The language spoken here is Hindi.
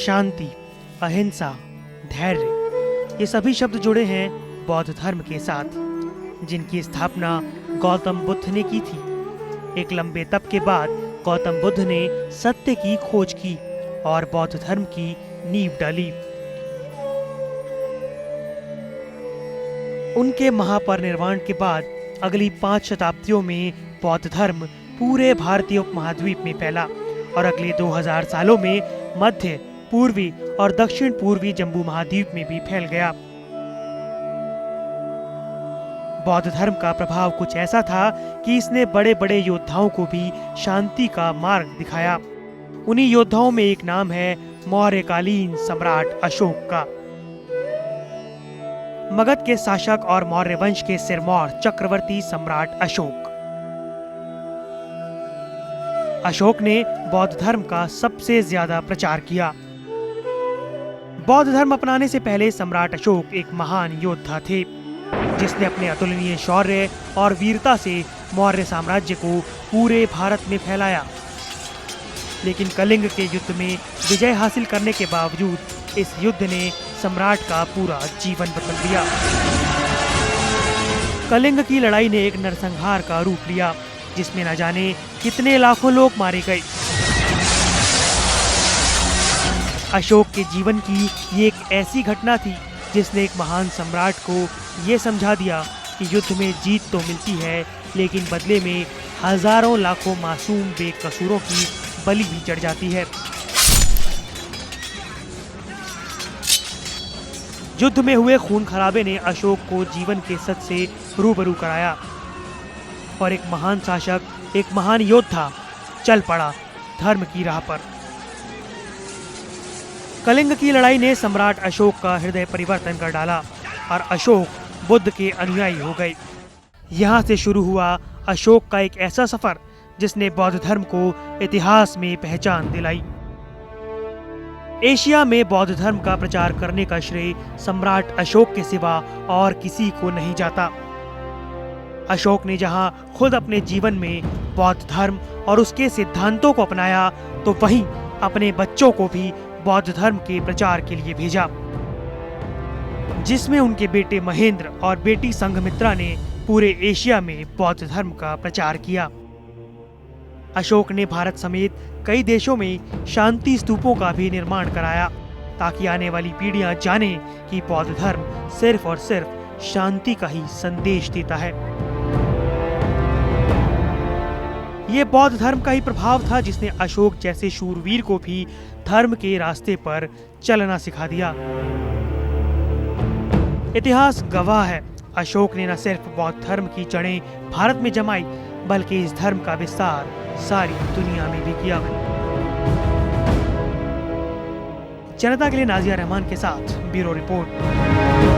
शांति, अहिंसा, धैर्य, ये सभी शब्द जुड़े हैं बौद्ध धर्म के साथ, जिनकी स्थापना गौतम बुद्ध ने की थी। एक लंबे तप के बाद गौतम बुद्ध ने सत्य की खोज की और बौद्ध धर्म की नींव डाली। उनके महापरिनिर्वाण के बाद अगली 5 शताब्दियों में बौद्ध धर्म पूरे भारतीय उपमहाद्वीप में फैला और अगले 2000 सालों में मध्य, पूर्वी और दक्षिण पूर्वी जम्बू महाद्वीप में भी फैल गया। बौद्ध धर्म का प्रभाव कुछ ऐसा था कि इसने बड़े बड़े योद्धाओं को भी शांति का मार्ग दिखाया। उन्हीं योद्धाओं में एक नाम है मौर्यकालीन सम्राट अशोक का। मगध के शासक और मौर्य वंश के सिरमौर चक्रवर्ती सम्राट अशोक। अशोक ने बौद्ध धर्म का सबसे ज्यादा प्रचार किया। बौद्ध धर्म अपनाने से पहले सम्राट अशोक एक महान योद्धा थे, जिसने अपने अतुलनीय शौर्य और वीरता से मौर्य साम्राज्य को पूरे भारत में फैलाया। लेकिन कलिंग के युद्ध में विजय हासिल करने के बावजूद इस युद्ध ने सम्राट का पूरा जीवन बदल दिया। कलिंग की लड़ाई ने एक नरसंहार का रूप लिया, जिसमें न जाने कितने लाखों लोग मारे गए। अशोक के जीवन की ये एक ऐसी घटना थी जिसने एक महान सम्राट को ये समझा दिया कि युद्ध में जीत तो मिलती है, लेकिन बदले में हजारों लाखों मासूम बेकसूरों की बलि भी चढ़ जाती है। युद्ध में हुए खून खराबे ने अशोक को जीवन के सच से रूबरू कराया और एक महान शासक, एक महान योद्धा चल पड़ा धर्म की राह पर। कलिंग की लड़ाई ने सम्राट अशोक का हृदय परिवर्तन कर डाला और अशोक बुद्ध के अनुयायी हो गए। यहाँ से शुरू हुआ अशोक का एक ऐसा सफर जिसने बौद्ध धर्म को इतिहास में पहचान दिलाई। एशिया में बौद्ध धर्म का प्रचार करने का श्रेय सम्राट अशोक के सिवा और किसी को नहीं जाता। अशोक ने जहां खुद अपने जीवन में बौद्ध धर्म और उसके सिद्धांतों को अपनाया, तो वहीं अपने बच्चों को भी बौद्ध धर्म के प्रचार के लिए भेजा, जिसमें उनके बेटे महेंद्र और बेटी संघमित्रा ने पूरे एशिया में बौद्ध धर्म का प्रचार किया। अशोक ने भारत समेत कई देशों में शांति स्तूपों का भी निर्माण कराया, ताकि आने वाली पीढ़ियां जाने कि बौद्ध धर्म सिर्फ और सिर्फ शांति का ही संदेश देता है। ये बौद्ध धर्म का ही प्रभाव था जिसने अशोक जैसे शूरवीर को भी धर्म के रास्ते पर चलना सिखा दिया। इतिहास गवाह है, अशोक ने न सिर्फ बौद्ध धर्म की जड़ें भारत में जमाई, बल्कि इस धर्म का विस्तार सारी दुनिया में भी किया। जनता के लिए नाजिया रहमान के साथ ब्यूरो रिपोर्ट।